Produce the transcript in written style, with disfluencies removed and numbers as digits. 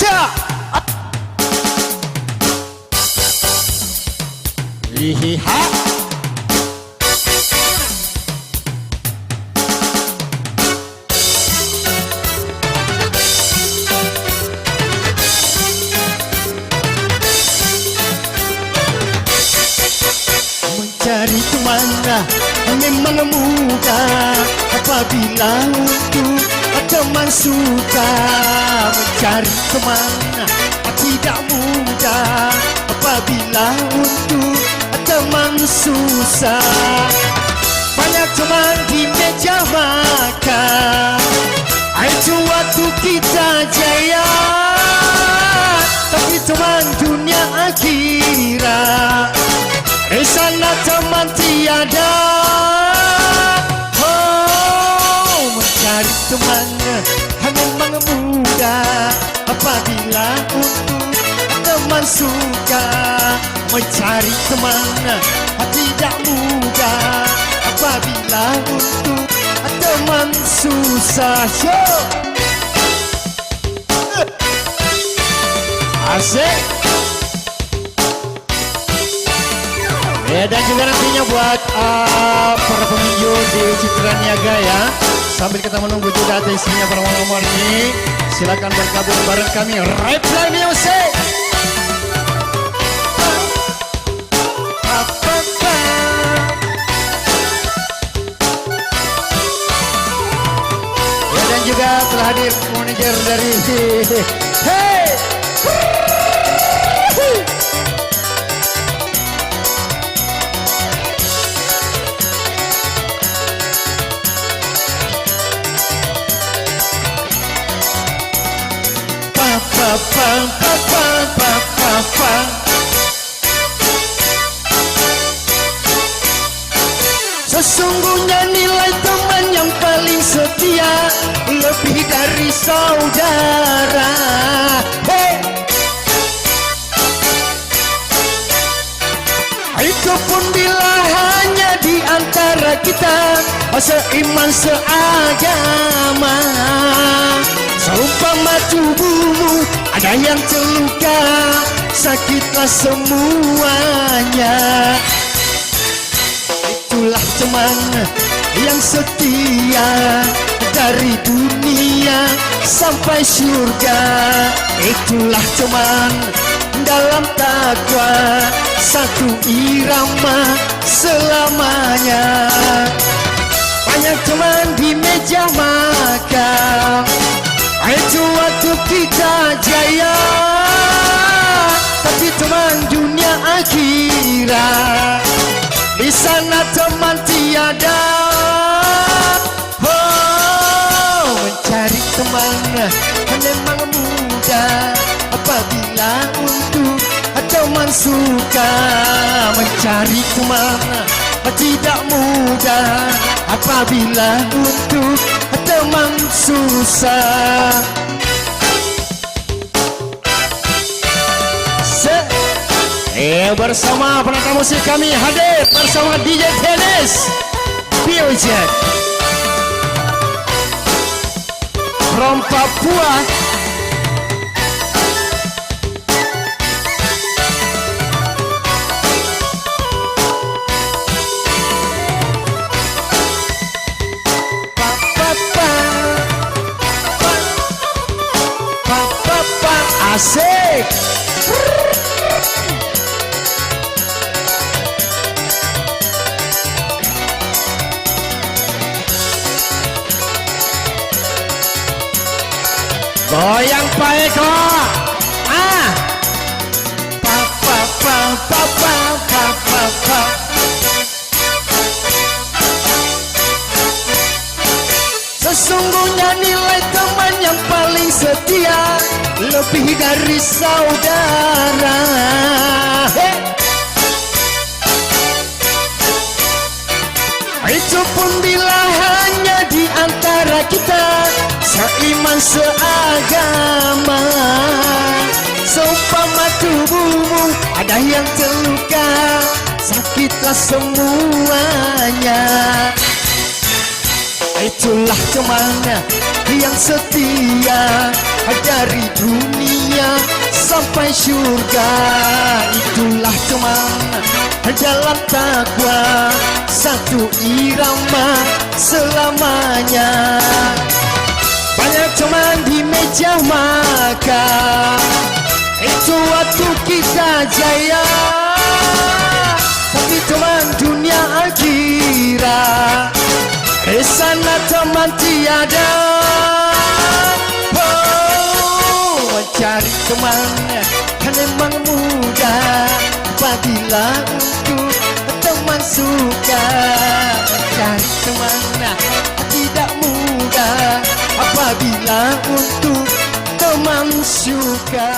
Aja. Hihiha. Mencari kemana memang mudah apabila untuk teman suka. Mencari kemana tidak mudah apabila untuk teman susah. Banyak teman di meja makan, itu waktu kita jaya. Tapi teman dunia akhirat, di sana teman tiada. Oh, mencari teman memang mudah apabila untuk teman suka. Mencari teman tidak mudah apabila untuk teman susah. Yo, asik. Ya, dan juga nantinya buat para pengunjung di Citra Niaga ya, sambil kita menunggu juga atensinya para nomor ini, silakan bergabung bareng kami. Reply Music. Ya, dan juga telah hadir manajer dari Hey. Sesungguhnya nilai teman yang paling setia lebih dari saudara. Hey. Itu pun bila hanya di antara kita seiman seagama. Seumpama tubuhmu ada yang terluka, sakitlah semuanya. Itulah teman yang setia dari dunia sampai surga. Itulah teman dalam takwa, satu irama selamanya. Banyak teman di meja makan, itu waktu kita jaya. Tapi teman dunia akhirat, di sana teman tiada. Oh, mencari teman memang mudah apabila untuk teman suka. Mencari teman tidak mudah apabila untuk teman susah. Bersama penonton musik kami hadir bersama DJ Dennis Biojet from Papua. Asik. Goyang Pak Eko. Sesungguhnya nilai teman yang paling setia lebih dari saudara. Itu pun bila hanya di antara kita seiman seagama. Seumpama tubuhmu ada yang terluka, sakitlah semuanya. Itulah teman yang setia dari dunia dunia sampai surga. Itulah teman dalam takwa, satu irama selamanya. Banyak teman di meja makan, itu waktu kita jaya. Tapi teman dunia akhirat, di sana teman tiada. Oh, mencari teman kan memang mudah, apabila untuk teman suka. Mencari teman tidak mudah, apabila untuk teman suka.